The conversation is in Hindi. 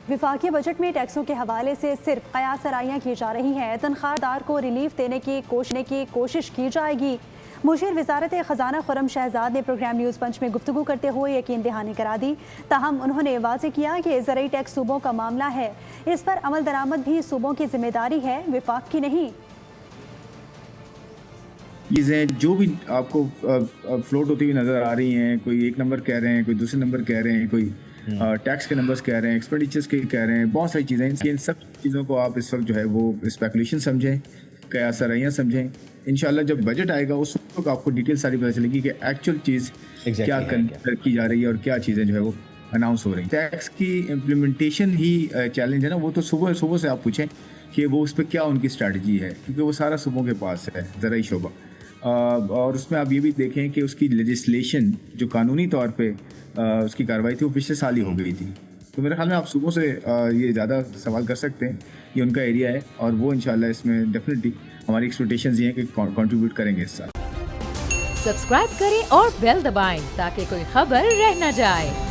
विफाकी बजट में टैक्सों के हवाले से सिर्फ कयास आराइयाँ की जा रही हैं। तनख्वाहदार को रिलीफ देने की कोशिश की जाएगी। मुशीर वजारत खजाना खुर्रम शहजाद ने प्रोग्राम न्यूज़ पंच में गुफ्तगू करते हुए यकीन दहानी करा दी। ताहम उन्होंने वाज़ेह किया कि ज़राई टैक्स सूबों का मामला है, इस पर अमल दरामद भी सूबों की जिम्मेदारी है, विफाक की नहीं। चीज़ें जो भी आपको फ्लोट होती हुई नज़र आ रही हैं, कोई एक नंबर कह रहे हैं, कोई दूसरे नंबर कह रहे हैं, कोई टैक्स के नंबर्स कह रहे हैं, एक्सपेंडिचर्स के कह रहे हैं, बहुत सारी चीज़ें। इन सब चीज़ों को आप इस वक्त जो है वो स्पेकुलेशन समझें, कयास आराइयाँ समझें। इंशाल्लाह जब बजट आएगा उस वक्त आपको डिटेल सारी पता चलेगी कि एक्चुअल चीज़ क्या की जा रही है और क्या चीज़ें जो है वो अनाउंस हो रही हैं। टैक्स की इम्प्लीमेंटेशन ही चैलेंज है ना, वो तो सुबह से आप पूछें कि वो उस पर क्या उनकी स्ट्रैटेजी है, क्योंकि वो सारा सूबों के पास है ज़राई शोबा। और उसमें आप ये भी देखें कि उसकी लेजिस्लेशन जो कानूनी तौर पे उसकी कार्रवाई थी वो पिछले साल ही हो गई थी। तो मेरे ख्याल में आप सूबों से ये ज़्यादा सवाल कर सकते हैं, ये उनका एरिया है और वो इंशाल्लाह इसमें डेफिनेटली हमारी एक्सपेक्टेशंस ये हैं कि कंट्रीब्यूट करेंगे इस साल। सब्सक्राइब करें और बेल दबाएं ताकि कोई खबर रह न जाए।